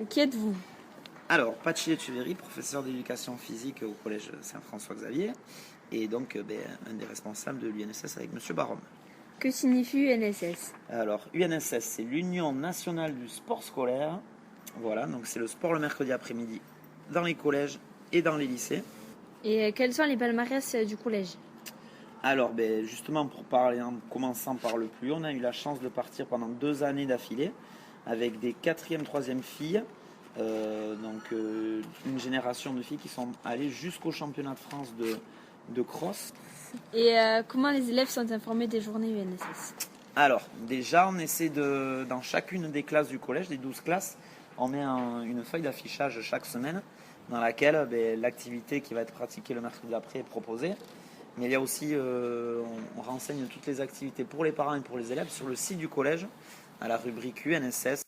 Qui êtes-vous? Alors, Pachi Echeverry, professeur d'éducation physique au collège Saint-François-Xavier, et donc un des responsables de l'UNSS avec Monsieur Barom. Que signifie UNSS? Alors, UNSS, c'est l'Union nationale du sport scolaire. Voilà, donc c'est le sport le mercredi après-midi dans les collèges et dans les lycées. Et quels sont les palmarès du collège? Alors, justement, pour parler en commençant par le plus haut, on a eu la chance de partir pendant 2 années d'affilée avec des 4e, 3e filles. Une génération de filles qui sont allées jusqu'au championnat de France de cross. Et comment les élèves sont informés des journées UNSS? Alors, déjà, on essaie dans chacune des classes du collège, des 12 classes, on met une feuille d'affichage chaque semaine dans laquelle l'activité qui va être pratiquée le mercredi d'après est proposée. Mais il y a aussi, on renseigne toutes les activités pour les parents et pour les élèves sur le site du collège, à la rubrique UNSS.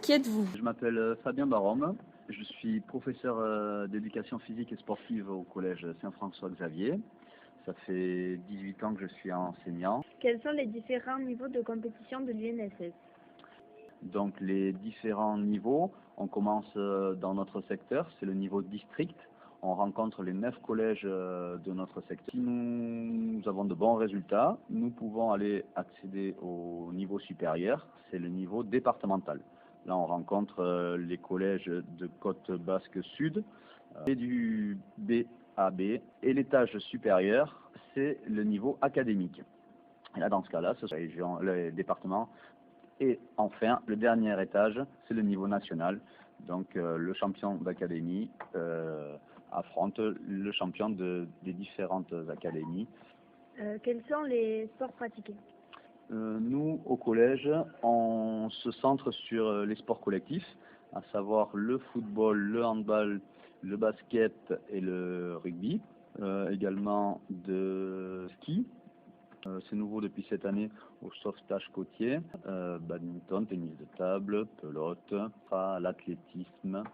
Qui êtes-vous? Je m'appelle Fabien Barom, je suis professeur d'éducation physique et sportive au collège Saint-François-Xavier. Ça fait 18 ans que je suis enseignant. Quels sont les différents niveaux de compétition de l'UNSS? Donc les différents niveaux, on commence dans notre secteur, c'est le niveau district. On rencontre les 9 collèges de notre secteur. Si nous avons de bons résultats, nous pouvons aller accéder au niveau supérieur, c'est le niveau départemental. Là, on rencontre les collèges de Côte Basque Sud et du BAB. Et l'étage supérieur, c'est le niveau académique. Et là, dans ce cas-là, ce sont les départements. Et enfin, le dernier étage, c'est le niveau national. Donc, le champion d'académie affronte le champion des différentes académies. Quels sont les sports pratiqués? Nous, au collège, on se centre sur les sports collectifs, à savoir le football, le handball, le basket et le rugby. Également de ski. C'est nouveau depuis cette année au sauvetage côtier, badminton, tennis de table, pelote, l'athlétisme.